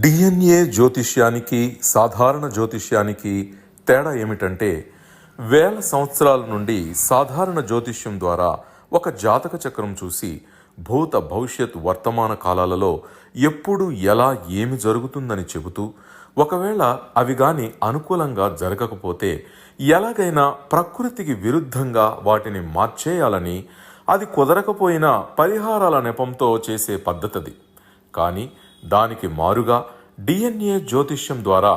DNA జ్యోతిష్యానికి సాధారణ జ్యోతిష్యానికి తేడా ఏమిటంటే, వేల సంవత్సరాల నుండి సాధారణ జ్యోతిష్యం ద్వారా ఒక జాతక చక్రం చూసి భూత భవిష్యత్ వర్తమాన కాలాలలో ఎప్పుడు ఎలా ఏమి జరుగుతుందని చెబుతూ, ఒకవేళ అవి గాని అనుకూలంగా జరగకపోతే ఎలాగైనా ప్రకృతికి విరుద్ధంగా వాటిని మార్చేయాలని, అది కుదరకపోయినా పరిహారాల నెపంతో చేసే పద్ధతిది. కానీ దానికి మారుగా డిఎన్ఏ జ్యోతిష్యం ద్వారా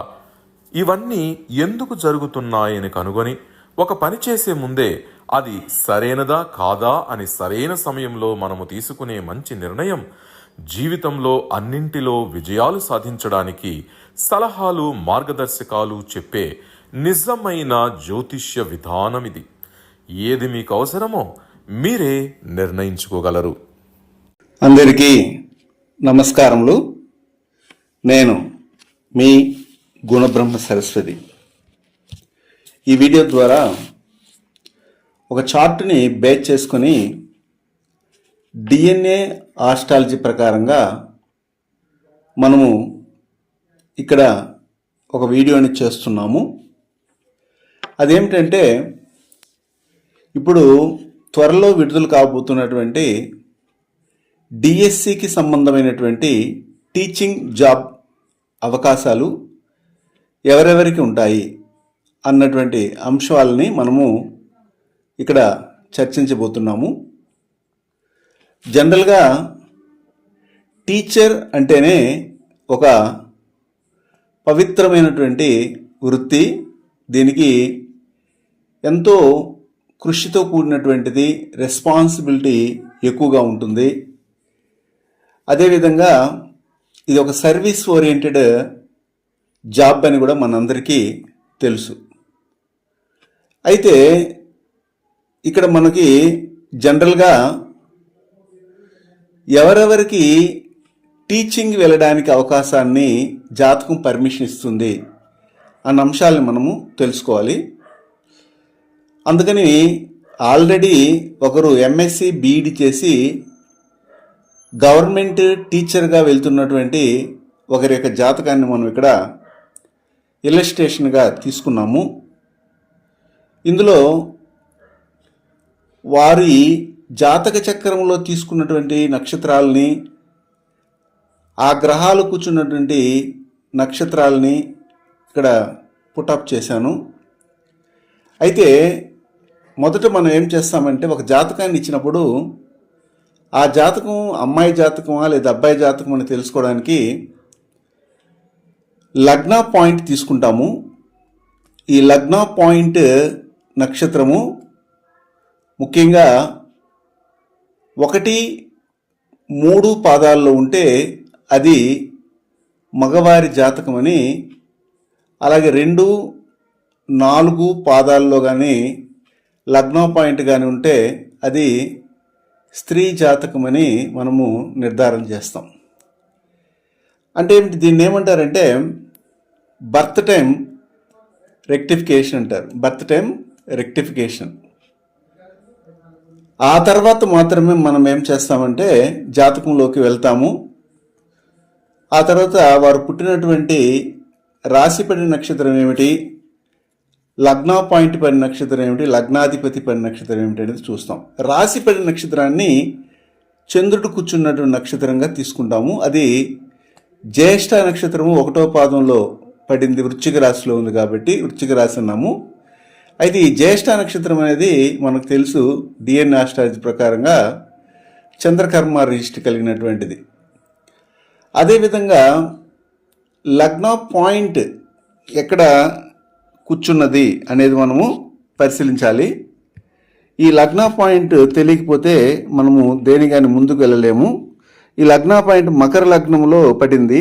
ఇవన్నీ ఎందుకు జరుగుతున్నాయని కనుగొని ఒక పని చేసే ముందే అది సరైనదా కాదా అని సరైన సమయంలో మనము తీసుకునే మంచి నిర్ణయం జీవితంలో అన్నింటిలో విజయాలు సాధించడానికి సలహాలు మార్గదర్శకాలు చెప్పే నిజమైన జ్యోతిష్య విధానం ఇది. ఏది మీకు అవసరమో మీరే నిర్ణయించుకోగలరు. అందరికీ నమస్కారములు. నేను మీ గుణబ్రహ్మ సరస్వతి. ఈ వీడియో ద్వారా ఒక చార్ట్ని బేస్ చేసుకొని డిఎన్ఏ ఆస్ట్రాలజీ ప్రకారంగా మనము ఇక్కడ ఒక వీడియోని చేస్తున్నాము. అదేమిటంటే, ఇప్పుడు త్వరలో విడుదల కాబోతున్నటువంటి డిఎస్సికి సంబంధమైనటువంటి టీచింగ్ జాబ్ అవకాశాలు ఎవరెవరికి ఉంటాయి అన్నటువంటి అంశాలని మనము ఇక్కడ చర్చించబోతున్నాము. జనరల్గా టీచర్ అంటేనే ఒక పవిత్రమైనటువంటి వృత్తి. దీనికి ఎంతో కృషితో కూడినటువంటిది, రెస్పాన్సిబిలిటీ ఎక్కువగా ఉంటుంది. అదేవిధంగా ఇది ఒక సర్వీస్ ఓరియంటెడ్ జాబ్ అని కూడా మనందరికీ తెలుసు. అయితే ఇక్కడ మనకి జనరల్గా ఎవరెవరికి టీచింగ్ వెళ్ళడానికి అవకాశాన్ని జాతకం పర్మిషన్ ఇస్తుంది అన్న అంశాలను మనము తెలుసుకోవాలి. అందుకని ఆల్రెడీ ఒకరు ఎంఎస్సి బీఈడి చేసి గవర్నమెంట్ టీచర్గా వెళ్తున్నటువంటి ఒకరి యొక్క జాతకాన్ని మనం ఇక్కడ ఇల్లస్ట్రేషన్గా తీసుకున్నాము. ఇందులో వారి జాతక చక్రంలో తీసుకున్నటువంటి నక్షత్రాలని, ఆ గ్రహాలు కూర్చున్నటువంటి నక్షత్రాలని ఇక్కడ పుటప్ చేశాను. అయితే మొదట మనం ఏం చేస్తామంటే, ఒక జాతకాన్ని ఇచ్చినప్పుడు ఆ జాతకం అమ్మాయి జాతకమా లేదా అబ్బాయి జాతకం అని తెలుసుకోవడానికి లగ్న పాయింట్ తీసుకుంటాము. ఈ లగ్న పాయింట్ నక్షత్రము ముఖ్యంగా 1-3 పాదాల్లో ఉంటే అది మగవారి జాతకం అని, అలాగే 2-4 పాదాల్లో కానీ లగ్న పాయింట్ కానీ ఉంటే అది స్త్రీ జాతకం అని మనము నిర్ధారణ చేస్తాం. అంటే దీన్ని ఏమంటారంటే బర్త్ టైం రెక్టిఫికేషన్ అంటారు. Birth time rectification. ఆ తర్వాత మాత్రమే మనం ఏం చేస్తామంటే జాతకంలోకి వెళ్తాము. ఆ తర్వాత వారు పుట్టినటువంటి రాశి పడిన నక్షత్రం ఏమిటి, లగ్న పాయింట్ పడిన నక్షత్రం ఏమిటి, లగ్నాధిపతి పడిన నక్షత్రం ఏమిటి అనేది చూస్తాం. రాశి పడిన నక్షత్రాన్ని చంద్రుడు కూర్చున్నటువంటి నక్షత్రంగా తీసుకుంటాము. అది జ్యేష్ఠ నక్షత్రము 1వ పాదంలో పడింది, వృశ్చిక రాశిలో ఉంది కాబట్టి వృశ్చిక రాశి అన్నాము. అయితే ఈ జ్యేష్ఠ నక్షత్రం అనేది మనకు తెలుసు, డిఎన్ఏ ఆస్ట్రాలజీ ప్రకారంగా చంద్రకర్మ రిజిస్టర్ కలిగినటువంటిది. అదేవిధంగా లగ్న పాయింట్ ఎక్కడ కూర్చున్నది అనేది మనము పరిశీలించాలి. ఈ లగ్న పాయింట్ తెలియకపోతే మనము దేనిగాని ముందుకు వెళ్ళలేము. ఈ లగ్న పాయింట్ మకర లగ్నంలో పడింది,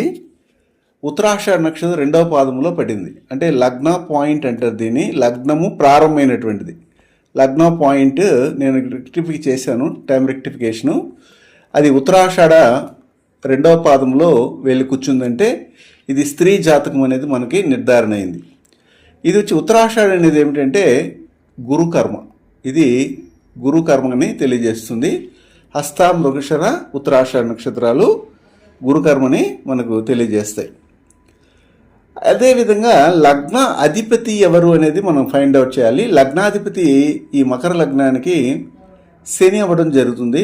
ఉత్తరాషాఢ నక్షత్రం 2వ పాదంలో పడింది. అంటే లగ్న పాయింట్ అంటారు దీన్ని. లగ్నము ప్రారంభమైనటువంటిది. లగ్న పాయింట్ నేను రెక్టిఫై చేశాను, టైం రెక్టిఫికేషను. అది ఉత్తరాషాఢ 2వ పాదంలో వెళ్ళి కూర్చుందంటే ఇది స్త్రీ జాతకం అనేది మనకి నిర్ధారణ అయింది. ఇది వచ్చి ఉత్తరాషాఢ అనేది ఏమిటంటే గురుకర్మ. ఇది గురుకర్మని తెలియజేస్తుంది. హస్త, మృగశిర, ఉత్తరాషాఢ నక్షత్రాలు గురుకర్మని మనకు తెలియజేస్తాయి. అదేవిధంగా లగ్న అధిపతి ఎవరు అనేది మనం ఫైండ్ అవుట్ చేయాలి. లగ్నాధిపతి ఈ మకర లగ్నానికి శని అవ్వడం జరుగుతుంది.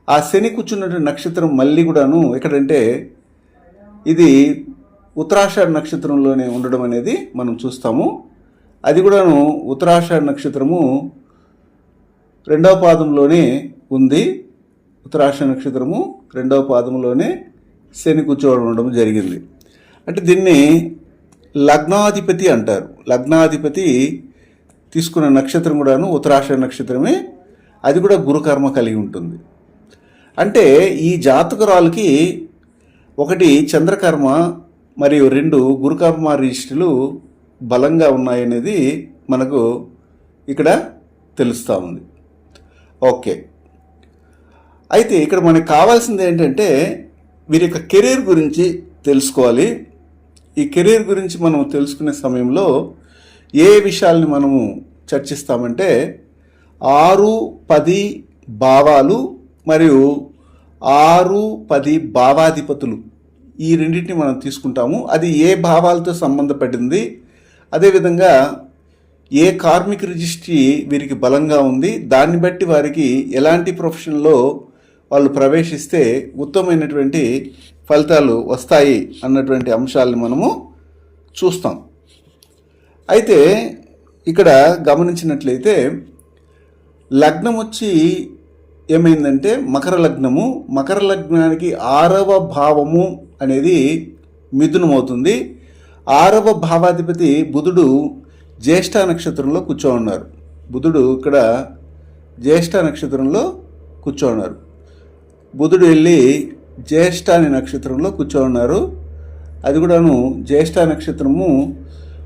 ఆ శని కూర్చున్నటువంటి నక్షత్రం మళ్ళీ కూడాను ఎక్కడంటే ఇది ఉత్తరాషాఢ నక్షత్రంలోనే ఉండడం అనేది మనం చూస్తాము. అది కూడాను ఉత్తరాషాఢ నక్షత్రము 2వ పాదంలోనే ఉంది. ఉత్తరాషాఢ నక్షత్రము 2వ పాదంలోనే శని కూర్చోవడం ఉండడం జరిగింది. అంటే దీన్ని లగ్నాధిపతి అంటారు. లగ్నాధిపతి తీసుకున్న నక్షత్రం కూడాను ఉత్తరాషాఢ నక్షత్రమే. అది కూడా గురుకర్మ కలిగి ఉంటుంది. అంటే ఈ జాతకురాలకి 1 చంద్రకర్మ మరియు 2 గురుకర్మ రిజిస్టులు బలంగా ఉన్నాయనేది మనకు ఇక్కడ తెలుస్తూ ఉంది. ఓకే, అయితే ఇక్కడ మనకు కావాల్సింది ఏంటంటే వీరి యొక్క కెరీర్ గురించి తెలుసుకోవాలి. ఈ కెరీర్ గురించి మనం తెలుసుకునే సమయంలో ఏ విషయాల్ని మనము చర్చిస్తామంటే 6, 10 భావాలు మరియు 6, 10 భావాధిపతులు ఈ రెండింటిని మనం తీసుకుంటాము. అది ఏ భావాలతో సంబంధపడింది, అదేవిధంగా ఏ కార్మిక రిజిస్ట్రీ వీరికి బలంగా ఉంది, దాన్ని బట్టి వారికి ఎలాంటి ప్రొఫెషన్లో వాళ్ళు ప్రవేశిస్తే ఉత్తమమైనటువంటి ఫలితాలు వస్తాయి అన్నటువంటి అంశాలను మనము చూస్తాం. అయితే ఇక్కడ గమనించినట్లయితే లగ్నం వచ్చి ఏమైందంటే మకర లగ్నము. మకర లగ్నానికి 6వ భావము అనేది మిథునమవుతుంది. 6వ భావాధిపతి బుధుడు జ్యేష్ఠ నక్షత్రంలో కూర్చోన్నారు. బుధుడు ఇక్కడ జ్యేష్ఠ నక్షత్రంలో కూర్చోన్నారు. బుధుడు వెళ్ళి జ్యేష్ఠ అనే నక్షత్రంలో కూర్చోన్నారు. అది కూడాను జ్యేష్ఠ నక్షత్రము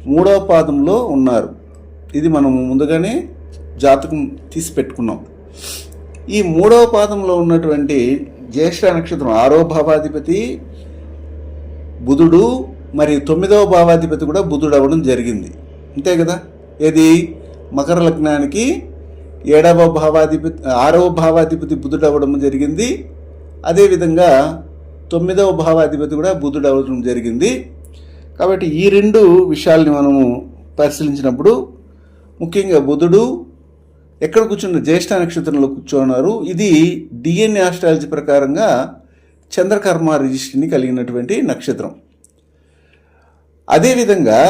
3వ పాదంలో ఉన్నారు. ఇది మనం ముందుగానే జాతకం తీసి పెట్టుకున్నాం. ఈ 3వ పాదంలో ఉన్నటువంటి జ్యేష్ఠ నక్షత్రం 6వ భావాధిపతి బుధుడు మరియు 9వ భావాధిపతి కూడా బుధుడు అవ్వడం జరిగింది. అంతే కదా. ఏది మకర లగ్నానికి 7వ భావాధిపతి 6వ భావాధిపతి బుధుడు అవ్వడం జరిగింది. అదేవిధంగా 9వ భావాధిపతి కూడా బుధుడు అవ్వడం జరిగింది. కాబట్టి ఈ 2 విషయాల్ని మనము పరిశీలించినప్పుడు ముఖ్యంగా బుధుడు ఎక్కడ కూర్చున్న జ్యేష్ఠ నక్షత్రంలో కూర్చున్నారు. ఇది డిఎన్ఏ ఆస్ట్రాలజీ ప్రకారంగా చంద్రకర్మ రిజిస్ట్రీని కలిగినటువంటి నక్షత్రం. అదేవిధంగా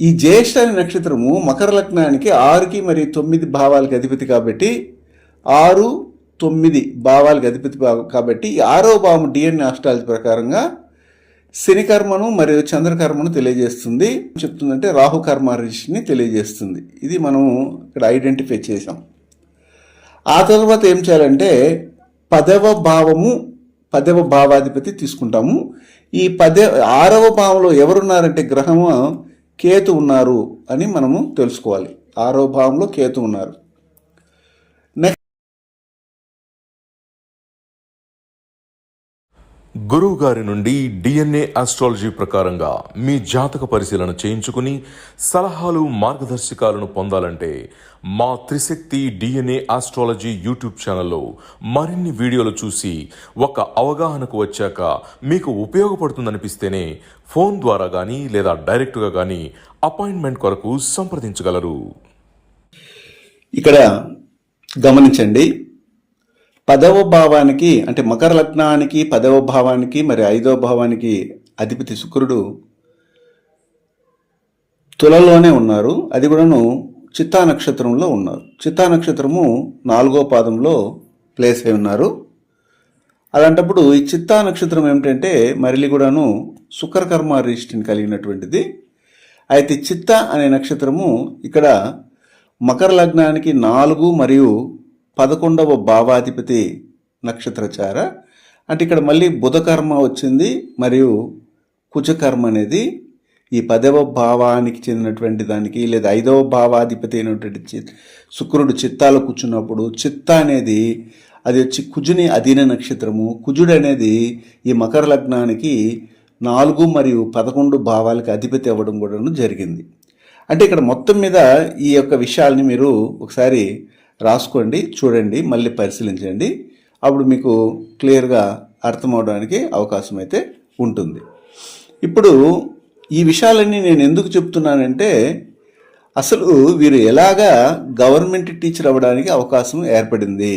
ఈ జ్యేష్ఠ అనే నక్షత్రము మకర లగ్నానికి 6కి మరియు 9 భావాలకు అధిపతి కాబట్టి 6, 9 భావాలకు అధిపతి కాబట్టి 6వ భావం డిఎన్ఏ ఆస్ట్రాలజీ ప్రకారంగా శనికర్మను మరియు చంద్రకర్మను తెలియజేస్తుంది. చెప్తుందంటే రాహుకర్మ రిజిస్ట్రీని తెలియజేస్తుంది. ఇది మనం ఇక్కడ ఐడెంటిఫై చేసాం. ఆ తర్వాత ఏం చేయాలంటే 10వ భావము 10వ భావాధిపతి తీసుకుంటాము. ఈ 6వ భావంలో ఎవరున్నారంటే గ్రహము కేతు ఉన్నారు అని మనము తెలుసుకోవాలి. 6వ భావంలో కేతు ఉన్నారు. గురువు గారి నుండి డిఎన్ఏ ఆస్ట్రాలజీ ప్రకారంగా మీ జాతక పరిశీలన చేయించుకుని సలహాలు మార్గదర్శకాలను పొందాలంటే మా త్రిశక్తి డిఎన్ఏ ఆస్ట్రాలజీ యూట్యూబ్ ఛానల్లో మరిన్ని వీడియోలు చూసి ఒక అవగాహనకు వచ్చాక మీకు ఉపయోగపడుతుందనిపిస్తేనే ఫోన్ ద్వారా కానీ లేదా డైరెక్ట్గా కానీ అపాయింట్మెంట్ కొరకు సంప్రదించగలరు. ఇక్కడ గమనించండి, 10వ భావానికి అంటే మకర లగ్నానికి 10వ భావానికి మరి 5వ భావానికి అధిపతి శుక్రుడు తులలోనే ఉన్నారు. అది కూడాను చిత్తా నక్షత్రంలో ఉన్నారు. చిత్తా నక్షత్రము 4వ పాదంలో ప్లేస్ అయి ఉన్నారు. అలాంటప్పుడు ఈ చిత్తా నక్షత్రం ఏమిటంటే మరలి కూడాను శుక్రకర్మ రిజిస్ట్రీని కలిగినటువంటిది. అయితే చిత్త అనే నక్షత్రము ఇక్కడ మకర లగ్నానికి 4 మరియు 11వ భావాధిపతి నక్షత్రచార. అంటే ఇక్కడ మళ్ళీ బుధకర్మ వచ్చింది మరియు కుజకర్మ అనేది ఈ 10వ భావానికి చెందినటువంటి దానికి లేదా 5వ భావాధిపతి అయినటువంటి శుక్రుడు చిత్తాలో కూర్చున్నప్పుడు చిత్త అనేది అది వచ్చి కుజుని అధీన నక్షత్రము. కుజుడు అనేది ఈ మకర లగ్నానికి 4 మరియు 11 భావాలకు అధిపతి అవ్వడం కూడా జరిగింది. అంటే ఇక్కడ మొత్తం మీద ఈ యొక్క విషయాల్ని మీరు ఒకసారి రాసుకోండి, చూడండి, మళ్ళీ పరిశీలించండి. అప్పుడు మీకు క్లియర్గా అర్థమవడానికి అవకాశం అయితే ఉంటుంది. ఇప్పుడు ఈ విషయాలన్నీ నేను ఎందుకు చెప్తున్నానంటే అసలు వీరు ఎలాగా గవర్నమెంట్ టీచర్ అవ్వడానికి అవకాశం ఏర్పడింది,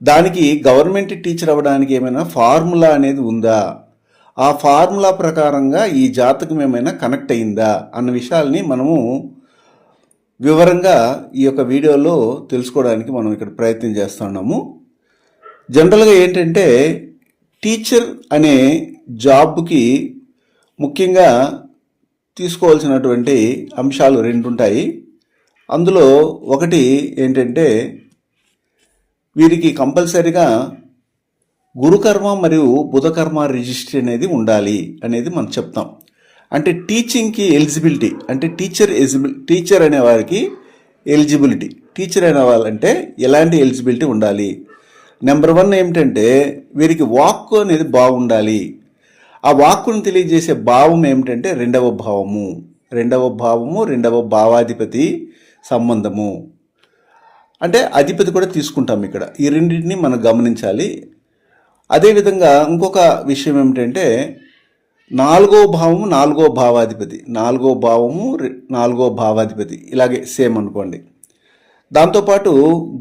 దానికి గవర్నమెంట్ టీచర్ అవ్వడానికి ఏమైనా ఫార్ములా అనేది ఉందా, ఆ ఫార్ములా ప్రకారంగా ఈ జాతకం ఏమైనా కనెక్ట్ అయిందా అన్న విషయాల్ని మనము వివరంగా ఈ యొక్క వీడియోలో తెలుసుకోవడానికి మనం ఇక్కడ ప్రయత్నం చేస్తున్నాము. జనరల్గా ఏంటంటే టీచర్ అనే జాబ్కి ముఖ్యంగా తీసుకోవాల్సినటువంటి అంశాలు రెండు ఉంటాయి. అందులో ఒకటి ఏంటంటే వీరికి కంపల్సరీగా గురుకర్మ మరియు బుధకర్మ రిజిస్ట్రీ అనేది ఉండాలి అనేది మనం చెప్తాం. అంటే టీచింగ్కి ఎలిజిబిలిటీ, అంటే టీచర్ అనే వారికి ఎలిజిబిలిటీ, టీచర్ అనే వాళ్ళంటే ఎలాంటి ఎలిజిబిలిటీ ఉండాలి. నెంబర్ 1 ఏమిటంటే వీరికి వాక్కు అనేది బాగుండాలి. ఆ వాక్కును తెలియజేసే భావం ఏమిటంటే రెండవ భావము రెండవ భావాధిపతి సంబంధము, అంటే అధిపతి కూడా తీసుకుంటాం ఇక్కడ. ఈ రెండింటిని మనం గమనించాలి. అదేవిధంగా ఇంకొక విషయం ఏమిటంటే నాలుగో భావాధిపతి, నాలుగో భావాధిపతి ఇలాగే సేమ్ అనుకోండి. దాంతోపాటు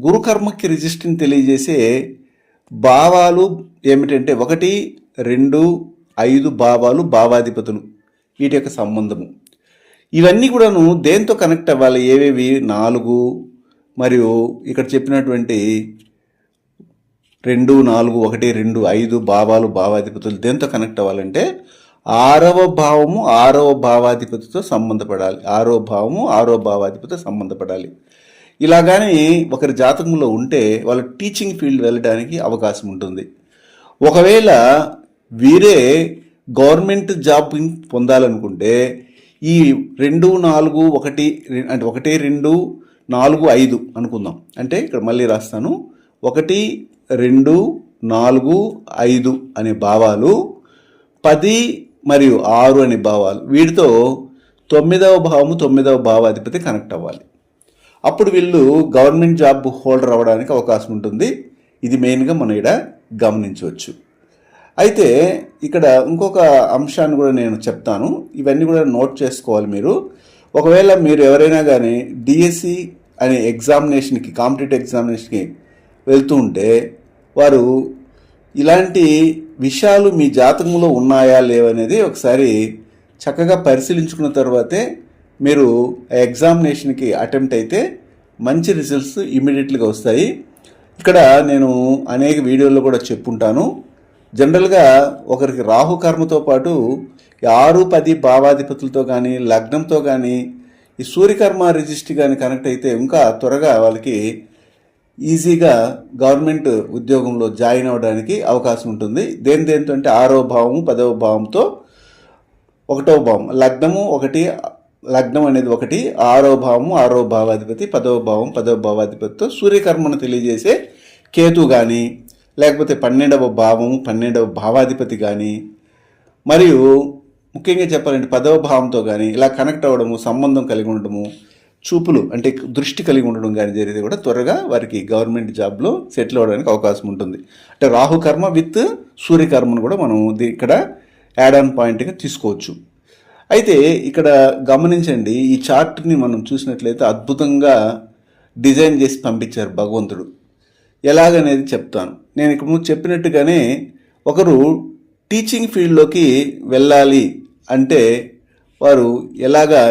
గురుకర్మకి రిజిస్ట్రీని తెలియజేసే భావాలు ఏమిటంటే 1, 2, 5 భావాలు, భావాధిపతులు, వీటి యొక్క సంబంధము. ఇవన్నీ కూడాను దేంతో కనెక్ట్ అవ్వాలి, ఏవేవి 4 మరియు ఇక్కడ చెప్పినటువంటి 2, 4, 1, 2, 5 భావాలు, భావాధిపతులు దేంతో కనెక్ట్ అవ్వాలంటే 6వ భావము 6వ భావాధిపతితో సంబంధపడాలి. 6వ భావము 6వ భావాధిపతితో సంబంధపడాలి. ఇలాగానే ఒకరి జాతకంలో ఉంటే వాళ్ళు టీచింగ్ ఫీల్డ్ వెళ్ళడానికి అవకాశం ఉంటుంది. ఒకవేళ వీరే గవర్నమెంట్ జాబ్ పొందాలనుకుంటే ఈ 2, 4, 1 అంటే 1, 2, 4, 5 అనుకుందాం. అంటే ఇక్కడ మళ్ళీ రాస్తాను, 1, 2, 4, 5 అనే భావాలు, 10 మరియు 6 అనే భావాలు, వీటితో 9వ భావము 9వ భావాధిపతి కనెక్ట్ అవ్వాలి. అప్పుడు వీళ్ళు గవర్నమెంట్ జాబ్ హోల్డర్ అవ్వడానికి అవకాశం ఉంటుంది. ఇది మెయిన్గా మనం ఇక్కడ గమనించవచ్చు. అయితే ఇక్కడ ఇంకొక అంశాన్ని కూడా నేను చెప్తాను, ఇవన్నీ కూడా నోట్ చేసుకోవాలి మీరు. ఒకవేళ మీరు ఎవరైనా కానీ డిఎస్సి అనే ఎగ్జామినేషన్కి, కాంపిటేటివ్ ఎగ్జామినేషన్కి వెళ్తూ ఉంటే వారు ఇలాంటి విషయాలు మీ జాతకంలో ఉన్నాయా లేవనేది ఒకసారి చక్కగా పరిశీలించుకున్న తర్వాతే మీరు ఎగ్జామినేషన్కి అటెంప్ట్ అయితే మంచి రిజల్ట్స్ ఇమీడియట్లీగా వస్తాయి. ఇక్కడ నేను అనేక వీడియోల్లో కూడా చెప్పుంటాను. జనరల్గా ఒకరికి రాహుకర్మతో పాటు 6, 10 భావాధిపతులతో కానీ, లగ్నంతో కానీ, ఈ సూర్యకర్మ రిజిస్ట్రీ కానీ కనెక్ట్ అయితే ఇంకా త్వరగా వాళ్ళకి ఈజీగా గవర్నమెంట్ ఉద్యోగంలో జాయిన్ అవ్వడానికి అవకాశం ఉంటుంది. దేంతో అంటే 6వ భావము 10వ భావంతో 1వ భావం, లగ్నం అనేది 1, 6వ భావము 6వ భావాధిపతి, 10వ భావం 10వ భావాధిపతితో సూర్యకర్మను తెలియజేసే కేతు కానీ, లేకపోతే 12వ భావము 12వ భావాధిపతి కానీ, మరియు ముఖ్యంగా చెప్పాలంటే 10వ భావంతో కానీ ఇలా కనెక్ట్ అవ్వడము, సంబంధం కలిగి ఉండడము, చూపులు అంటే దృష్టి కలిగి ఉండడం కానీ జరిగితే కూడా త్వరగా వారికి గవర్నమెంట్ జాబ్లో సెటిల్ అవ్వడానికి అవకాశం ఉంటుంది. అంటే రాహుకర్మ విత్ సూర్యకర్మను కూడా మనం ఇక్కడ యాడ్ ఆన్ పాయింట్గా తీసుకోవచ్చు. అయితే ఇక్కడ గమనించండి, ఈ చార్ట్ని మనం చూసినట్లయితే అద్భుతంగా డిజైన్ చేసి పంపించారు భగవంతుడు. ఎలాగనేది చెప్తాను. నేను ఇక్కడ ముందు చెప్పినట్టుగానే ఒకరు టీచింగ్ ఫీల్డ్లోకి వెళ్ళాలి అంటే వారు ఎలాగా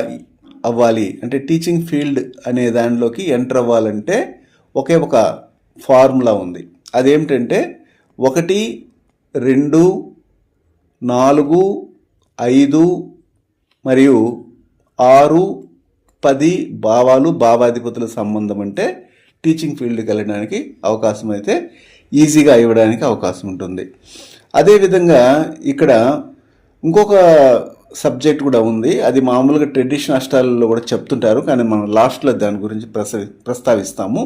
అవ్వాలి అంటే టీచింగ్ ఫీల్డ్ అనే దానిలోకి ఎంటర్ అవ్వాలంటే ఒకే ఒక ఫార్ములా ఉంది. అదేమిటంటే 1, 2, 4, 5 మరియు 6, 10 భావాలు, భావాధిపతుల సంబంధం అంటే టీచింగ్ ఫీల్డ్కి వెళ్ళడానికి అవకాశం అయితే ఈజీగా ఇవ్వడానికి అవకాశం ఉంటుంది. అదేవిధంగా ఇక్కడ ఇంకొక సబ్జెక్ట్ కూడా ఉంది. అది మామూలుగా ట్రెడిషనల్ అష్టాలలో కూడా చెప్తుంటారు, కానీ మనం లాస్ట్లో దాని గురించి ప్రస్తావిస్తాము.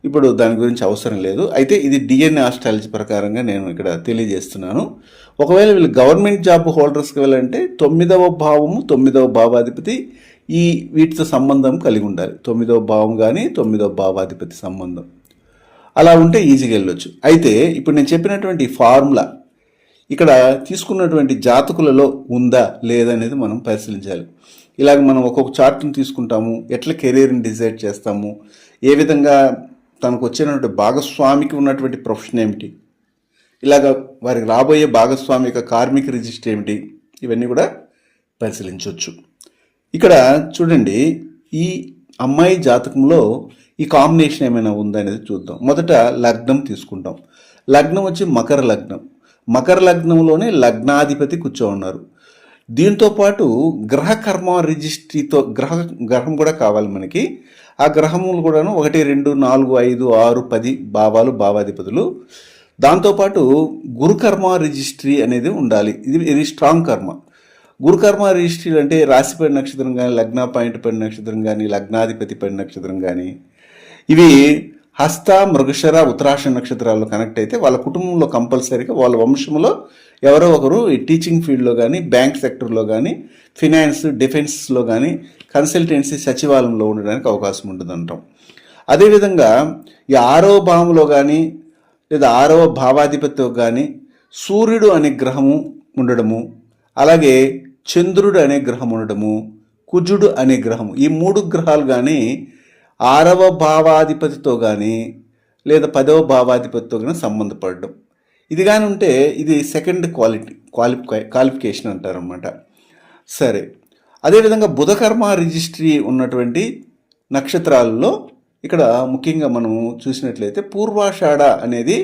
ఇప్పుడు దాని గురించి అవసరం లేదు. అయితే ఇది డిఎన్ఏ ఆస్ట్రాలజీ ప్రకారంగా నేను ఇక్కడ తెలియజేస్తున్నాను. ఒకవేళ వీళ్ళు గవర్నమెంట్ జాబ్ హోల్డర్స్కి వెళ్ళాలంటే 9వ భావము 9వ భావాధిపతి వీటితో సంబంధం కలిగి ఉండాలి. 9వ భావం కానీ 9వ భావాధిపతి సంబంధం అలా ఉంటే ఈజీగా వెళ్ళొచ్చు. అయితే ఇప్పుడు నేను చెప్పినటువంటి ఫార్ములా ఇక్కడ తీసుకున్నటువంటి జాతకులలో ఉందా లేదా అనేది మనం పరిశీలించాలి. ఇలాగ మనం ఒక్కొక్క చార్ట్ని తీసుకుంటాము, ఎట్లా కెరీర్ని డిసైడ్ చేస్తాము, ఏ విధంగా తనకు వచ్చినటువంటి భాగస్వామికి ఉన్నటువంటి ప్రొఫెషన్ ఏమిటి, ఇలాగ వారికి రాబోయే భాగస్వామి యొక్క కార్మిక రిజిస్టర్ ఏమిటి, ఇవన్నీ కూడా పరిశీలించవచ్చు. ఇక్కడ చూడండి, ఈ అమ్మాయి జాతకంలో ఈ కాంబినేషన్ ఏమైనా ఉందా అనేది చూద్దాం. మొదట లగ్నం తీసుకుంటాం. లగ్నం వచ్చి మకర లగ్నం. మకర లగ్నంలోనే లగ్నాధిపతి కూర్చో ఉన్నారు. దీంతో పాటు గ్రహ కర్మ రిజిస్ట్రీతో గ్రహం కూడా కావాలి మనకి. ఆ గ్రహములు కూడాను 1, 2, 4, 5, 6, 10 భావాలు, భావాధిపతులు. దాంతోపాటు గురుకర్మ రిజిస్ట్రీ అనేది ఉండాలి. ఇది స్ట్రాంగ్ కర్మ. గురుకర్మ రిజిస్ట్రీలు అంటే రాశిపడి నక్షత్రం కానీ, లగ్న పాయింట్ పడి నక్షత్రం కానీ, లగ్నాధిపతి పడి నక్షత్రం కానీ, ఇవి హస్త, మృగశిర, ఉత్తరాష నక్షత్రాల్లో కనెక్ట్ అయితే వాళ్ళ కుటుంబంలో కంపల్సరీగా వాళ్ళ వంశంలో ఎవరో ఒకరు ఈ టీచింగ్ ఫీల్డ్లో కానీ, బ్యాంక్ సెక్టర్లో కానీ, ఫినాన్స్, డిఫెన్స్లో కానీ, కన్సల్టెన్సీ, సచివాలయంలో ఉండడానికి అవకాశం ఉంటుందంటాం. అదేవిధంగా ఈ 6వ భావంలో కానీ లేదా 6వ భావాధిపతితో కానీ సూర్యుడు అనే గ్రహము ఉండడము, అలాగే చంద్రుడు అనే గ్రహం ఉండడము, కుజుడు అనే గ్రహము, ఈ 3 గ్రహాలు కానీ 6వ భావాధిపతితో కానీ లేదా 10వ భావాధిపతితో కానీ సంబంధపడడం, ఇది కానీ ఉంటే ఇది సెకండ్ క్వాలిఫికేషన్ అంటారనమాట. సరే, అదేవిధంగా బుధకర్మ రిజిస్ట్రీ ఉన్నటువంటి నక్షత్రాలలో ఇక్కడ ముఖ్యంగా మనం చూసినట్లయితే పూర్వాషాఢ అనేది,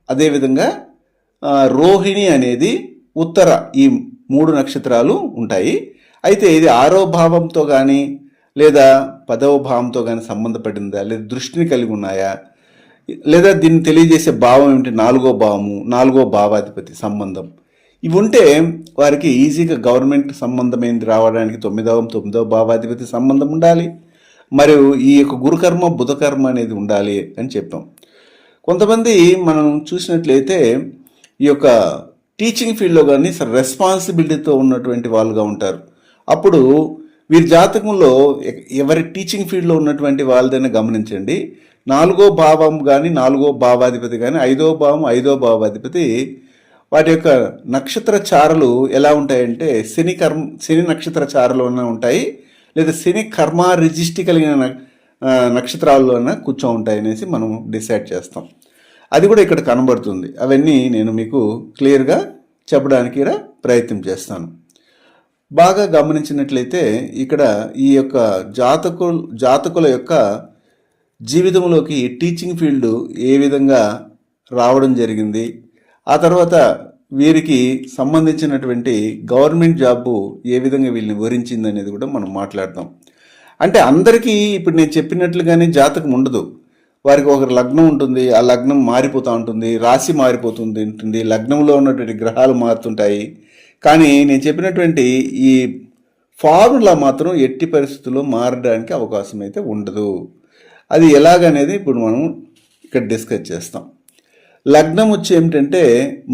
అదేవిధంగా రోహిణి అనేది, ఉత్తర, ఈ 3 నక్షత్రాలు ఉంటాయి. అయితే ఇది 6వ భావంతో కానీ లేదా 10వ భావంతో కానీ సంబంధపడిందా, లేదా దృష్టిని కలిగి ఉన్నాయా, లేదా దీన్ని తెలియజేసే భావం ఏమిటి, 4వ భావము, 4వ భావాధిపతి సంబంధం, ఇవి ఉంటే వారికి ఈజీగా గవర్నమెంట్ సంబంధమైనది రావడానికి 9వ భావాధిపతి సంబంధం ఉండాలి, మరియు ఈ యొక్క గురుకర్మ, బుధకర్మ అనేది ఉండాలి అని చెప్పాం. కొంతమంది మనం చూసినట్లయితే ఈ యొక్క టీచింగ్ ఫీల్డ్లో కానీ రెస్పాన్సిబిలిటీతో ఉన్నటువంటి వాళ్ళుగా ఉంటారు. అప్పుడు వీరి జాతకంలో ఎవరి టీచింగ్ ఫీల్డ్లో ఉన్నటువంటి వాళ్ళదైనా గమనించండి, 4వ భావం కానీ, 4వ భావాధిపతి కానీ, 5వ భావం, 5వ భావాధిపతి, వాటి యొక్క నక్షత్ర చారలు ఎలా ఉంటాయంటే శని నక్షత్ర చారలోనే ఉంటాయి, లేదా శని కర్మ రిజిస్ట్రీ కలిగిన నక్షత్రాల్లోనే కూర్చో ఉంటాయి అనేసి మనం డిసైడ్ చేస్తాం. అది కూడా ఇక్కడ కనబడుతుంది. అవన్నీ నేను మీకు క్లియర్గా చెప్పడానికి ఇక్కడ ప్రయత్నం చేస్తాను. బాగా గమనించినట్లయితే ఇక్కడ ఈ యొక్క జాతకుల యొక్క జీవితంలోకి టీచింగ్ ఫీల్డ్ ఏ విధంగా రావడం జరిగింది, ఆ తర్వాత వీరికి సంబంధించినటువంటి గవర్నమెంట్ జాబు ఏ విధంగా వీళ్ళని వరించింది అనేది కూడా మనం మాట్లాడతాం. అంటే అందరికీ ఇప్పుడు నేను చెప్పినట్లుగానే జాతకం ఉండదు. వారికి ఒక లగ్నం ఉంటుంది, ఆ లగ్నం మారిపోతూ ఉంటుంది, రాశి మారిపోతుంది, లగ్నంలో ఉన్నటువంటి గ్రహాలు మారుతుంటాయి. కానీ నేను చెప్పినటువంటి ఈ ఫార్ములా మాత్రం ఎట్టి పరిస్థితుల్లో మారడానికి అవకాశం అయితే ఉండదు. అది ఎలాగనేది ఇప్పుడు మనం ఇక్కడ డిస్కస్ చేస్తాం. లగ్నం వచ్చి ఏమిటంటే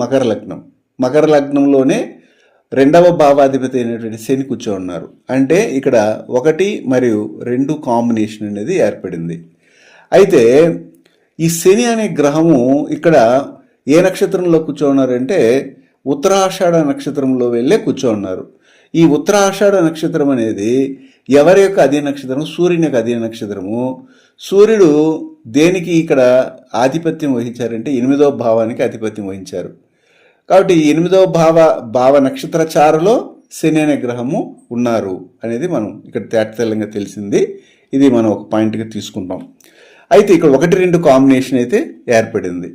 మకర లగ్నం. మకర లగ్నంలోనే 2వ భావాధిపతి అయినటువంటి శని కూర్చో ఉన్నారు. అంటే ఇక్కడ 1 మరియు 2 కాంబినేషన్ అనేది ఏర్పడింది. అయితే ఈ శని అనే గ్రహము ఇక్కడ ఏ నక్షత్రంలో కూర్చో ఉన్నారంటే ఉత్తరాషాఢ నక్షత్రంలో వెళ్ళే కూర్చో ఉన్నారు. ఈ ఉత్తరాషాఢ నక్షత్రం అనేది ఎవరి యొక్క అధీన నక్షత్రం? సూర్యుని యొక్క అధీన నక్షత్రము. సూర్యుడు దేనికి ఇక్కడ ఆధిపత్యం వహించారంటే 8వ భావానికి ఆధిపత్యం వహించారు. కాబట్టి 8వ భావ నక్షత్ర చారలో శని అనే గ్రహము ఉన్నారు అనేది మనం ఇక్కడ తేటతెల్లంగా తెలిసింది. ఇది మనం ఒక పాయింట్గా తీసుకుంటాం. అయితే ఇక్కడ 1, 2 కాంబినేషన్ అయితే ఏర్పడింది.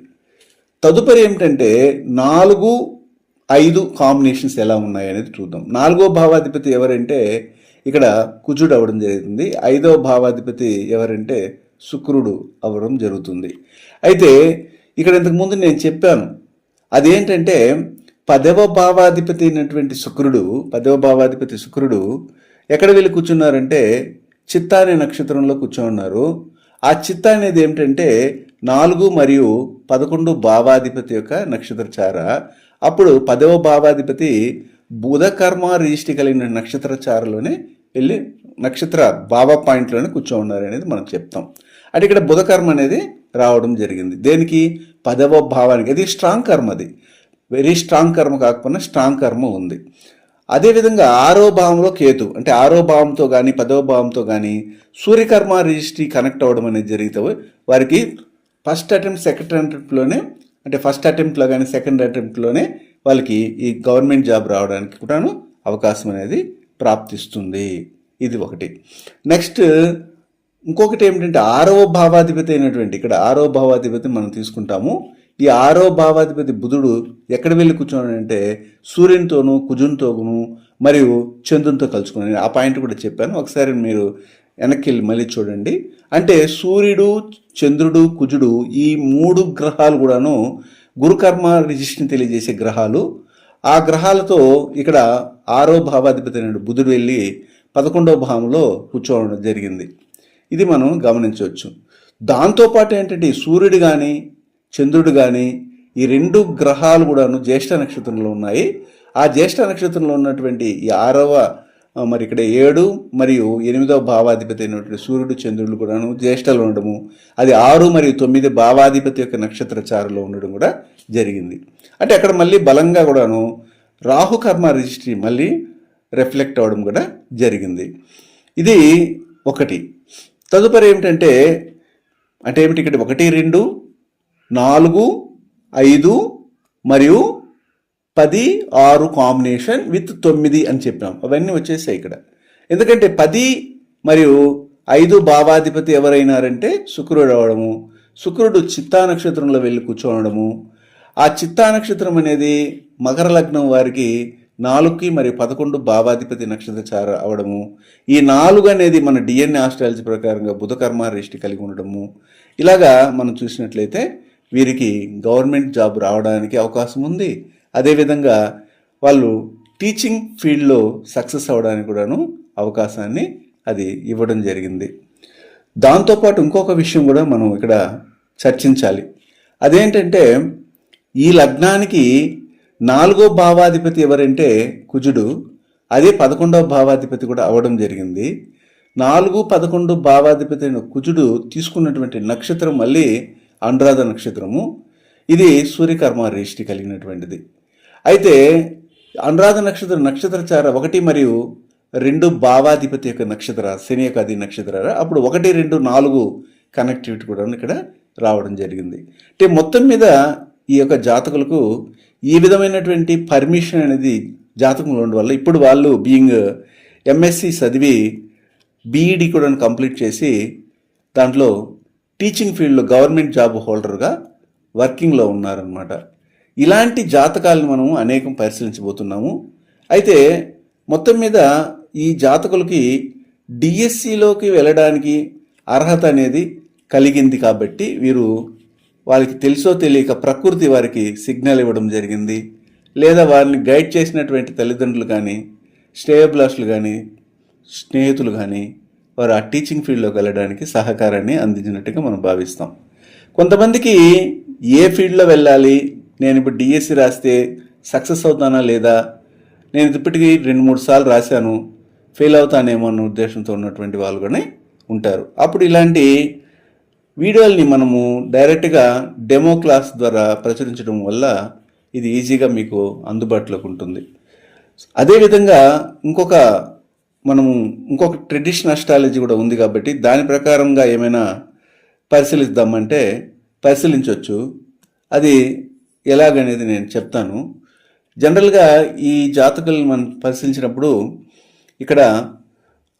తదుపరి ఏమిటంటే 4, 5 కాంబినేషన్స్ ఎలా ఉన్నాయి అనేది చూద్దాం. 4వ భావాధిపతి ఎవరంటే ఇక్కడ కుజుడు అవ్వడం జరుగుతుంది. 5వ భావాధిపతి ఎవరంటే శుక్రుడు అవ్వడం జరుగుతుంది. అయితే ఇక్కడ ఇంతకుముందు నేను చెప్పాను, అదేంటంటే 10వ భావాధిపతి అయినటువంటి శుక్రుడు, 10వ భావాధిపతి శుక్రుడు ఎక్కడ వెళ్ళి కూర్చున్నారంటే చిత్తా అనే నక్షత్రంలో కూర్చోన్నారు. ఆ చిత్త అనేది ఏమిటంటే 4 మరియు 11 భావాధిపతి యొక్క నక్షత్ర చార. అప్పుడు 10వ భావాధిపతి బుధకర్మ రిజిస్ట్రీ కలిగిన నక్షత్ర చారలోనే వెళ్ళి నక్షత్ర భావ పాయింట్లోనే కూర్చో ఉన్నారు అనేది మనం చెప్తాం. అంటే ఇక్కడ బుధకర్మ అనేది రావడం జరిగింది. దేనికి? 10వ భావానికి. అది స్ట్రాంగ్ కర్మ. అది వెరీ స్ట్రాంగ్ కర్మ కాకపోయినా స్ట్రాంగ్ కర్మ ఉంది. అదేవిధంగా 6వ భావంలో కేతు, అంటే 6వ భావంతో కానీ 10వ భావంతో కానీ సూర్యకర్మ రిజిస్ట్రీ కనెక్ట్ అవ్వడం అనేది జరిగితే వారికి ఫస్ట్ అటెంప్ట్ సెకండ్ అటెంప్ట్లోనే, అంటే ఫస్ట్ అటెంప్ట్లో కానీ సెకండ్ అటెంప్ట్లోనే వాళ్ళకి ఈ గవర్నమెంట్ జాబ్ రావడానికి కూడాను అవకాశం అనేది ప్రాప్తిస్తుంది. ఇది ఒకటి. నెక్స్ట్ ఇంకొకటి ఏమిటంటే 6వ భావాధిపతి అయినటువంటి, ఇక్కడ 6వ భావాధిపతి మనం తీసుకుంటాము. ఈ 6వ భావాధిపతి బుధుడు ఎక్కడ వెళ్ళి కూర్చోనంటే సూర్యునితోనూ కుజునితోను మరియు చంద్రునితో కలుసుకుని, ఆ పాయింట్ కూడా చెప్పాను. ఒకసారి మీరు వెనక్కి వెళ్ళి మళ్ళీ చూడండి. అంటే సూర్యుడు, చంద్రుడు, కుజుడు ఈ 3 గ్రహాలు కూడాను గురుకర్మ రిజిస్ట్రీని తెలియజేసే గ్రహాలు. ఆ గ్రహాలతో ఇక్కడ 6వ భావాధిపతి అయిన బుధుడు వెళ్ళి 11వ భావంలో కూర్చోవడం జరిగింది. ఇది మనం గమనించవచ్చు. దాంతోపాటు ఏంటంటే సూర్యుడు కానీ చంద్రుడు కానీ ఈ 2 గ్రహాలు కూడాను జ్యేష్ఠ నక్షత్రంలో ఉన్నాయి. ఆ జ్యేష్ఠ నక్షత్రంలో ఉన్నటువంటి ఈ 6వ మరి ఇక్కడ 7 మరియు 8వ భావాధిపతి అయినటువంటి సూర్యుడు చంద్రుడు కూడాను జ్యేష్ఠలో ఉండడము, అది 6 మరియు 9 భావాధిపతి యొక్క నక్షత్ర చారులో ఉండడం కూడా జరిగింది. అంటే అక్కడ మళ్ళీ బలంగా కూడాను రాహుకర్మ రిజిస్ట్రీ మళ్ళీ రిఫ్లెక్ట్ అవ్వడం కూడా జరిగింది. ఇది ఒకటి. తదుపరి ఏమిటంటే అంటే ఏమిటి ఇక్కడ 1, 2, 4, 5 మరియు 10, 6 కాంబినేషన్ విత్ 9 అని చెప్పాం. అవన్నీ వచ్చేసాయి ఇక్కడ. ఎందుకంటే 10 మరియు 5 భావాధిపతి ఎవరైనారంటే శుక్రుడు అవడము, శుక్రుడు చిత్తా నక్షత్రంలో వెళ్ళి కూర్చోవడము, ఆ చిత్తా నక్షత్రం అనేది మకర లగ్నం వారికి 4 మరియు 11 భావాధిపతి నక్షత్రచార అవడము, ఈ 4 అనేది మన డిఎన్ఏ ఆస్ట్రాలజీ ప్రకారంగా బుధకర్మ రిష్టి కలిగి ఉండడము. ఇలాగా మనం చూసినట్లయితే వీరికి గవర్నమెంట్ జాబ్ రావడానికి అవకాశం ఉంది. అదేవిధంగా వాళ్ళు టీచింగ్ ఫీల్డ్లో సక్సెస్ అవ్వడానికి కూడాను అవకాశాన్ని అది ఇవ్వడం జరిగింది. దాంతోపాటు ఇంకొక విషయం కూడా మనం ఇక్కడ చర్చించాలి. అదేంటంటే ఈ లగ్నానికి 4వ భావాధిపతి ఎవరంటే కుజుడు, అదే 11వ భావాధిపతి కూడా అవ్వడం జరిగింది. 4, 11 భావాధిపతి అయిన కుజుడు తీసుకున్నటువంటి నక్షత్రం మళ్ళీ అనురాధ నక్షత్రము. ఇది సూర్యకర్మ రిష్టి కలిగినటువంటిది. అయితే అనురాధ నక్షత్రచార 1 మరియు 2 భావాధిపతి యొక్క నక్షత్ర శని యొక్క అది నక్షత్ర, అప్పుడు 1, 2, 4 కనెక్టివిటీ కూడా ఇక్కడ రావడం జరిగింది. అంటే మొత్తం మీద ఈ యొక్క జాతకులకు ఈ విధమైనటువంటి పర్మిషన్ అనేది జాతకంలో ఉండడం వల్ల ఇప్పుడు వాళ్ళు బీయింగ్ ఎంఎస్సి చదివి బీఈడి కూడా కంప్లీట్ చేసి దాంట్లో టీచింగ్ ఫీల్డ్లో గవర్నమెంట్ జాబ్ హోల్డర్గా వర్కింగ్లో ఉన్నారనమాట. ఇలాంటి జాతకాలను మనం అనేకం పరిశీలించబోతున్నాము. అయితే మొత్తం మీద ఈ జాతకులకి డిఎస్సిలోకి వెళ్ళడానికి అర్హత అనేది కలిగింది కాబట్టి వీరు వాళ్ళకి తెలుసో తెలియక ప్రకృతి వారికి సిగ్నల్ ఇవ్వడం జరిగింది, లేదా వారిని గైడ్ చేసినటువంటి తల్లిదండ్రులు కానీ శ్రేయోభిలాషులు కానీ స్నేహితులు కానీ వారు ఆ టీచింగ్ ఫీల్డ్లోకి వెళ్ళడానికి సహకారాన్ని అందించినట్టుగా మనం భావిస్తాం. కొంతమందికి ఏ ఫీల్డ్లో వెళ్ళాలి, నేను ఇప్పుడు డిఎస్సి రాస్తే సక్సెస్ అవుతానా లేదా, నేను ఇప్పటికీ 2-3 సార్లు రాశాను ఫెయిల్ అవుతానేమో అన్న ఉద్దేశంతో ఉన్నటువంటి వాళ్ళు కూడా ఉంటారు. అప్పుడు ఇలాంటి వీడియోల్ని మనము డైరెక్ట్గా డెమో క్లాస్ ద్వారా ప్రచురించడం వల్ల ఇది ఈజీగా మీకు అందుబాటులోకి ఉంటుంది. అదేవిధంగా ఇంకొక ట్రెడిషనల్ అస్ట్రాలజీ కూడా ఉంది కాబట్టి దాని ప్రకారంగా ఏమైనా పరిశీలిద్దామంటే పరిశీలించవచ్చు. అది ఎలాగనేది నేను చెప్తాను. జనరల్గా ఈ జాతకులను మనం పరిశీలించినప్పుడు ఇక్కడ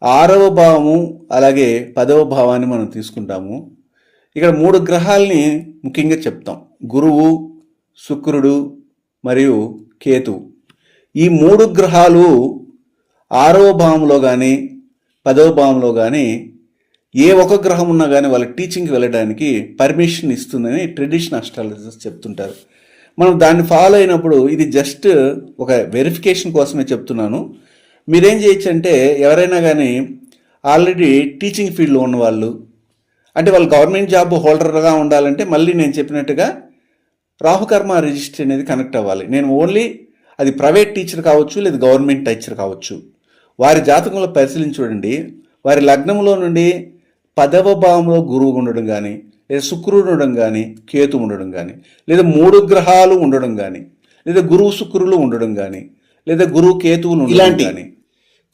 6వ భావము అలాగే 10వ భావాన్ని మనం తీసుకుంటాము. ఇక్కడ 3 గ్రహాలని ముఖ్యంగా చెప్తాం, గురువు, శుక్రుడు మరియు కేతువు. ఈ 3 గ్రహాలు 6వ భావంలో కానీ 10వ భావంలో కానీ ఏ ఒక గ్రహం ఉన్నా కానీ వాళ్ళ టీచింగ్కి వెళ్ళడానికి పర్మిషన్ ఇస్తుందని ట్రెడిషనల్ అస్ట్రాలజర్స్ చెప్తుంటారు. మనం దాన్ని ఫాలో అయినప్పుడు ఇది జస్ట్ ఒక వెరిఫికేషన్ కోసమే చెప్తున్నాను. మీరేం చేయొచ్చు అంటే ఎవరైనా కానీ ఆల్రెడీ టీచింగ్ ఫీల్డ్లో ఉన్నవాళ్ళు, అంటే వాళ్ళు గవర్నమెంట్ జాబ్ హోల్డర్గా ఉండాలంటే మళ్ళీ నేను చెప్పినట్టుగా రాహుకర్మ రిజిస్ట్రీ అనేది కనెక్ట్ అవ్వాలి. నేను ఓన్లీ అది ప్రైవేట్ టీచర్ కావచ్చు లేదా గవర్నమెంట్ టీచర్ కావచ్చు, వారి జాతకంలో పరిశీలించి చూడండి. వారి లగ్నంలో నుండి 10వ భావంలో గురువు ఉండడం కానీ, లేదా శుక్రుడు ఉండడం కానీ, కేతు ఉండడం కానీ, లేదా 3 గ్రహాలు ఉండడం కానీ, లేదా గురువు శుక్రులు ఉండడం కానీ, లేదా గురువు కేతువులు ఇలాంటి కానీ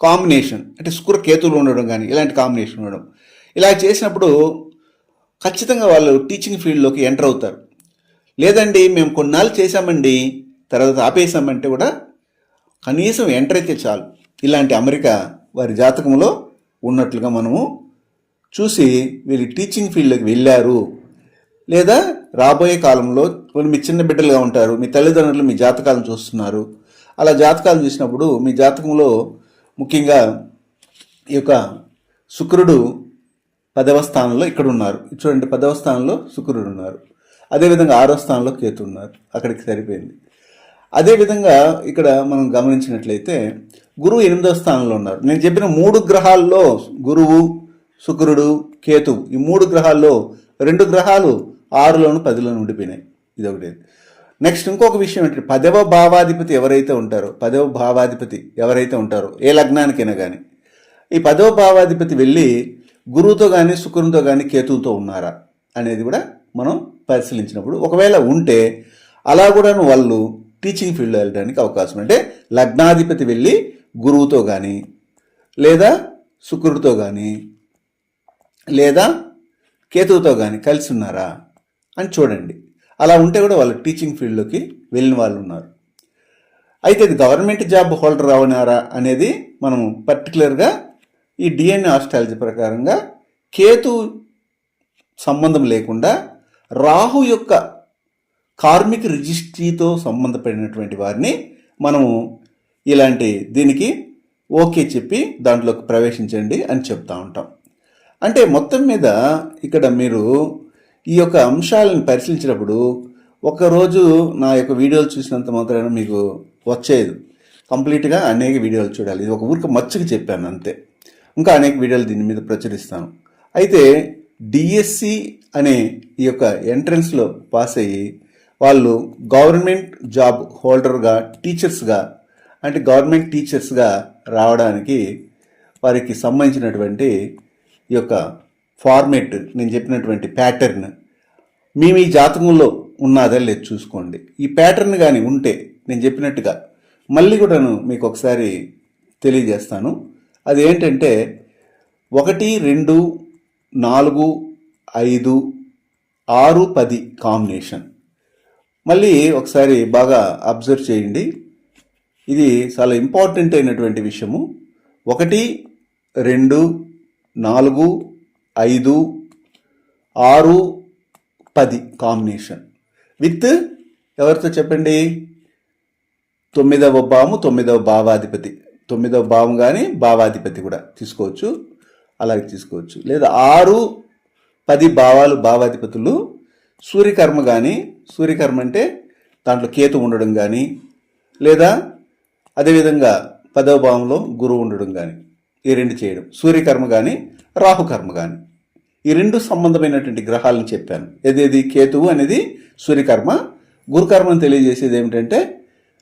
కాంబినేషన్, అంటే శుక్ర కేతువులు ఉండడం కానీ ఇలాంటి కాంబినేషన్ ఉండడం, ఇలా చేసినప్పుడు ఖచ్చితంగా వాళ్ళు టీచింగ్ ఫీల్డ్లోకి ఎంటర్ అవుతారు. లేదండి మేము కొన్నాళ్ళు చేశామండి తర్వాత ఆపేసామంటే కూడా కనీసం ఎంటర్ అయితే చాలు. ఇలాంటి అమరిక వారి జాతకంలో ఉన్నట్లుగా మనము చూసి వీళ్ళు టీచింగ్ ఫీల్డ్లోకి వెళ్ళారు, లేదా రాబోయే కాలంలో మీ చిన్న బిడ్డలుగా ఉంటారు, మీ తల్లిదండ్రులు మీ జాతకాలను చూస్తున్నారు. అలా జాతకాలు చూసినప్పుడు మీ జాతకంలో ముఖ్యంగా ఈ యొక్క శుక్రుడు 10వ స్థానంలో ఇక్కడ ఉన్నారు. చూడండి, 10వ స్థానంలో శుక్రుడు ఉన్నారు. అదేవిధంగా 6వ స్థానంలో కేతు ఉన్నారు. అక్కడికి సరిపోయింది. అదేవిధంగా ఇక్కడ మనం గమనించినట్లయితే గురువు 8వ స్థానంలో ఉన్నారు. నేను చెప్పిన 3 గ్రహాల్లో గురువు, శుక్రుడు, కేతు, ఈ 3 గ్రహాల్లో 2 గ్రహాలు 6లోను 10లోను ఉండిపోయినాయి. ఇదొకటి. నెక్స్ట్ ఇంకొక విషయం ఏంటంటే 10వ భావాధిపతి ఎవరైతే ఉంటారో, 10వ భావాధిపతి ఎవరైతే ఉంటారో ఏ లగ్నానికైనా కానీ, ఈ 10వ భావాధిపతి వెళ్ళి గురువుతో కానీ శుక్రునితో కానీ కేతువుతో ఉన్నారా అనేది కూడా మనం పరిశీలించినప్పుడు, ఒకవేళ ఉంటే అలా కూడా వాళ్ళు టీచింగ్ ఫీల్డ్లో వెళ్ళడానికి అవకాశం. అంటే లగ్నాధిపతి వెళ్ళి గురువుతో కానీ, లేదా శుక్రుడితో కానీ, లేదా కేతువుతో కానీ కలిసి ఉన్నారా అని చూడండి. అలా ఉంటే కూడా వాళ్ళు టీచింగ్ ఫీల్డ్లోకి వెళ్ళిన వాళ్ళు ఉన్నారు. అయితే ఇది గవర్నమెంట్ జాబ్ హోల్డర్ అవునారా అనేది మనం పర్టికులర్గా ఈ డిఎన్ఏ ఆస్ట్రాలజీ ప్రకారంగా కేతు సంబంధం లేకుండా రాహు యొక్క కార్మిక రిజిస్ట్రీతో సంబంధపడినటువంటి వారిని మనము ఇలాంటి దీనికి ఓకే చెప్పి దాంట్లోకి ప్రవేశించండి అని చెప్తా ఉంటాం. అంటే మొత్తం మీద ఇక్కడ మీరు ఈ యొక్క అంశాలను పరిశీలించినప్పుడు ఒకరోజు నా యొక్క వీడియోలు చూసినంత మాత్రాన మీకు వచ్చేది, కంప్లీట్గా అనేక వీడియోలు చూడాలి. ఇది ఒక ఊరికి మచ్చుకు చెప్పాను అంతే. ఇంకా అనేక వీడియోలు దీని మీద ప్రచురిస్తాను. అయితే డిఎస్సి అనే ఈ యొక్క ఎంట్రన్స్లో పాస్ అయ్యి వాళ్ళు గవర్నమెంట్ జాబ్ హోల్డర్గా టీచర్స్గా, అంటే గవర్నమెంట్ టీచర్స్గా రావడానికి వారికి సంబంధించినటువంటి ఈ యొక్క ఫార్మేట్, నేను చెప్పినటువంటి ప్యాటర్న్ మీ జాతకంలో ఉన్నదా లేదు చూసుకోండి. ఈ ప్యాటర్న్ కానీ ఉంటే నేను చెప్పినట్టుగా మళ్ళీ కూడాను మీకు ఒకసారి తెలియజేస్తాను. అది ఏంటంటే 1, 2, 4, 5, 6, 10 కాంబినేషన్. మళ్ళీ ఒకసారి బాగా అబ్జర్వ్ చేయండి. ఇది చాలా ఇంపార్టెంట్ అయినటువంటి విషయము. 1, 2, 4, 5, 6, 10 కాంబినేషన్ విత్ ఎవరితో చెప్పండి, 9వ భావము, 9వ భావాధిపతి, 9వ భావం కానీ భావాధిపతి కూడా తీసుకోవచ్చు, అలాగే తీసుకోవచ్చు. లేదా 6, 10 భావాలు భావాధిపతులు సూర్యకర్మ కానీ, సూర్యకర్మ అంటే దాంట్లో కేతు ఉండడం కానీ, లేదా అదేవిధంగా 10వ భావంలో గురువు ఉండడం కానీ, ఈ 2 చేయడం. సూర్యకర్మ కానీ రాహుకర్మ కానీ, ఈ 2 సంబంధమైనటువంటి గ్రహాలను చెప్పాను. ఏదేది కేతువు అనేది సూర్యకర్మ, గురుకర్మను తెలియజేసేది ఏమిటంటే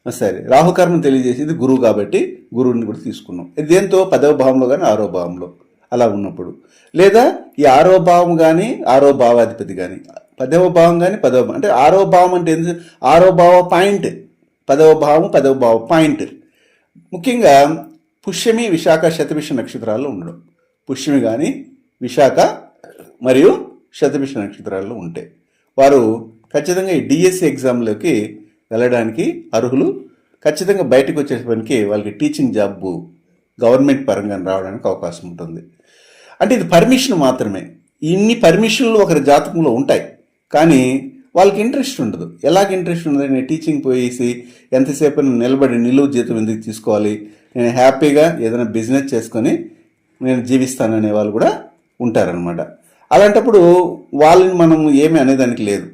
సరే రాహుకర్మను తెలియజేసేది గురువు కాబట్టి గురువుని కూడా తీసుకున్నాం. దేంతో 10వ భావంలో కానీ 6వ భావంలో అలా ఉన్నప్పుడు, లేదా ఈ 6వ భావం కానీ 6వ భావాధిపతి కానీ 10వ భావం కానీ 10వ భావం, అంటే 6వ భావం అంటే 6వ భావ పాయింట్, 10వ భావం 10వ భావ పాయింట్. ముఖ్యంగా పుష్యమి, విశాఖ, శతభిష నక్షత్రాల్లో ఉండడం. పుష్యమి కానీ విశాఖ మరియు శతభిష నక్షత్రాల్లో ఉంటే వారు ఖచ్చితంగా ఈ డిఎస్సి ఎగ్జామ్లోకి వెళ్ళడానికి అర్హులు. ఖచ్చితంగా బయటకు వచ్చేసరికి వాళ్ళకి టీచింగ్ జాబ్ గవర్నమెంట్ పరంగా రావడానికి అవకాశం ఉంటుంది. అంటే ఇది పర్మిషన్ మాత్రమే. ఇన్ని పర్మిషన్లు ఒకరి జాతకంలో ఉంటాయి, కానీ వాళ్ళకి ఇంట్రెస్ట్ ఉండదు. ఎలాగ ఇంట్రెస్ట్ ఉండదు? నేను టీచింగ్ పోయేసి ఎంతసేపు నిలబడి నిలువు జీతం ఎందుకు తీసుకోవాలి, నేను హ్యాపీగా ఏదైనా బిజినెస్ చేసుకొని నేను జీవిస్తాననే వాళ్ళు కూడా ఉంటారనమాట. అలాంటప్పుడు వాళ్ళని మనం ఏమీ అనేదానికి లేదు.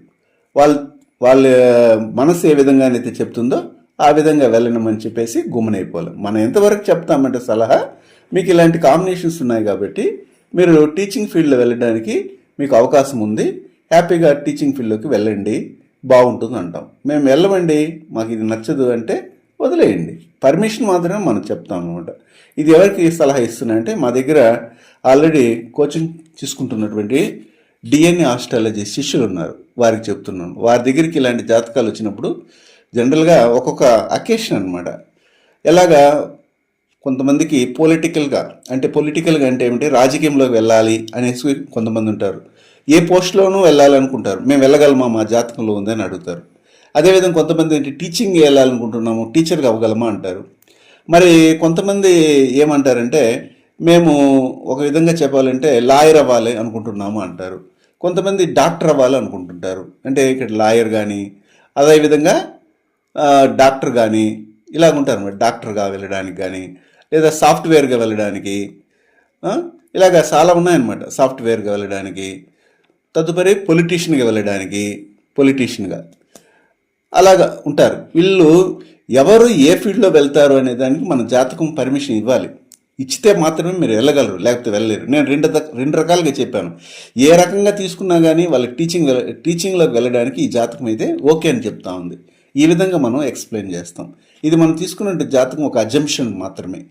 వాళ్ళ మనసు ఏ విధంగానైతే చెప్తుందో ఆ విధంగా వెళ్ళనమని చెప్పేసి గుమ్మనైపోవాలి. మనం ఎంతవరకు చెప్తామంటే సలహా, మీకు ఇలాంటి కాంబినేషన్స్ ఉన్నాయి కాబట్టి మీరు టీచింగ్ ఫీల్డ్లో వెళ్ళడానికి మీకు అవకాశం ఉంది, హ్యాపీగా టీచింగ్ ఫీల్డ్లోకి వెళ్ళండి, బాగుంటుంది అంటాం. మేము వెళ్ళమండి, మాకు ఇది నచ్చదు అంటే వదిలేయండి. పర్మిషన్ మాత్రమే మనం చెప్తాం అనమాట. ఇది ఎవరికి సలహా ఇస్తున్నాయంటే మా దగ్గర ఆల్రెడీ కోచింగ్ తీసుకుంటున్నటువంటి డిఎన్ఏ ఆస్ట్రాలజీ శిష్యులు ఉన్నారు, వారికి చెప్తున్నాను. వారి దగ్గరికి ఇలాంటి జాతకాలు వచ్చినప్పుడు జనరల్గా ఒక్కొక్క అకేషన్ అనమాట. ఎలాగా కొంతమందికి పొలిటికల్గా అంటే ఏమిటి, రాజకీయంలోకి వెళ్ళాలి అనేసి కొంతమంది ఉంటారు. ఏ పోస్ట్లోనూ వెళ్ళాలనుకుంటారు, మేము వెళ్ళగలమా, మా జాతకంలో ఉందని అడుగుతారు. అదేవిధంగా కొంతమంది ఏంటి, టీచింగ్ వెళ్ళాలనుకుంటున్నాము, టీచర్గా అవ్వగలమా అంటారు. మరి కొంతమంది ఏమంటారంటే మేము ఒక విధంగా చెప్పాలంటే లాయర్ అవ్వాలి అనుకుంటున్నాము అంటారు. కొంతమంది డాక్టర్ అవ్వాలి అనుకుంటుంటారు, అంటే ఇక్కడ లాయర్ కానీ అదేవిధంగా డాక్టర్ కానీ ఇలాగ ఉంటారు. మరి డాక్టర్గా వెళ్ళడానికి కానీ లేదా సాఫ్ట్వేర్గా వెళ్ళడానికి ఇలాగ చాలా ఉన్నాయన్నమాట. సాఫ్ట్వేర్గా వెళ్ళడానికి, తదుపరి పొలిటీషియన్గా అలాగా ఉంటారు. వీళ్ళు ఎవరు ఏ ఫీల్డ్లో వెళ్తారు అనే దానికి మన జాతకం పర్మిషన్ ఇవ్వాలి. ఇచ్చితే మాత్రమే మీరు వెళ్ళగలరు, లేకపోతే వెళ్ళలేరు. నేను రెండు రకాలుగా చెప్పాను. ఏ రకంగా తీసుకున్నా కానీ వాళ్ళకి టీచింగ్లోకి వెళ్ళడానికి ఈ జాతకం అయితే ఓకే అని చెప్తా ఉంది. ఈ విధంగా మనం ఎక్స్ప్లెయిన్ చేస్తాం. ఇది మనం తీసుకున్న జాతకం ఒక అజంప్షన్ మాత్రమే.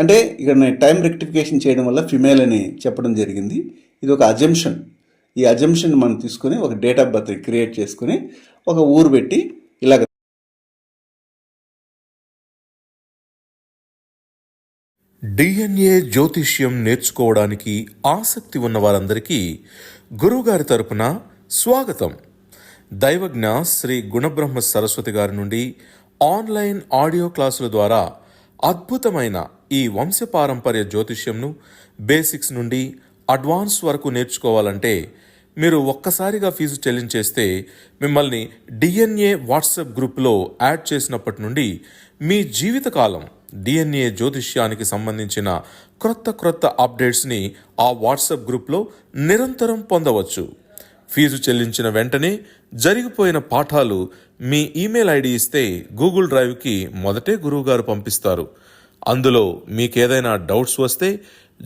అంటే ఇక్కడ నేను టైం రెక్టిఫికేషన్ చేయడం వల్ల ఫిమేల్ అని చెప్పడం జరిగింది. ఇది ఒక అజంప్షన్. ఈ అజంప్షన్ మనం తీసుకొని ఒక డేట్ ఆఫ్ బర్త్ క్రియేట్ చేసుకుని ఒక ఊరు పెట్టి ఇలాగ. డిఎన్ఏ జ్యోతిష్యం నేర్చుకోవడానికి ఆసక్తి ఉన్న వారందరికీ గురువుగారి తరపున స్వాగతం. దైవజ్ఞ శ్రీ గుణబ్రహ్మ సరస్వతి గారి నుండి ఆన్లైన్ ఆడియో క్లాసుల ద్వారా అద్భుతమైన ఈ వంశపారంపర్య జ్యోతిష్యంను బేసిక్స్ నుండి అడ్వాన్స్ వరకు నేర్చుకోవాలంటే మీరు ఒక్కసారిగా ఫీజు చెల్లించేస్తే మిమ్మల్ని డిఎన్ఏ వాట్సాప్ గ్రూప్లో యాడ్ చేసినప్పటి నుండి మీ జీవితకాలం డిఎన్ఏ జ్యోతిష్యానికి సంబంధించిన క్రొత్త అప్డేట్స్ని ఆ వాట్సాప్ గ్రూప్లో నిరంతరం పొందవచ్చు. ఫీజు చెల్లించిన వెంటనే జరిగిపోయిన పాఠాలు మీ ఈమెయిల్ ఐడి ఇస్తే గూగుల్ డ్రైవ్కి మొదటే గురువుగారు పంపిస్తారు. అందులో మీకేదైనా డౌట్స్ వస్తే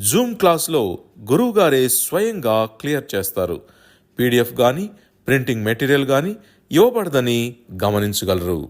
జూమ్ క్లాస్లో గురువుగారే స్వయంగా క్లియర్ చేస్తారు. పీడిఎఫ్ కానీ ప్రింటింగ్ మెటీరియల్ కానీ ఇవ్వబడదని గమనించగలరు.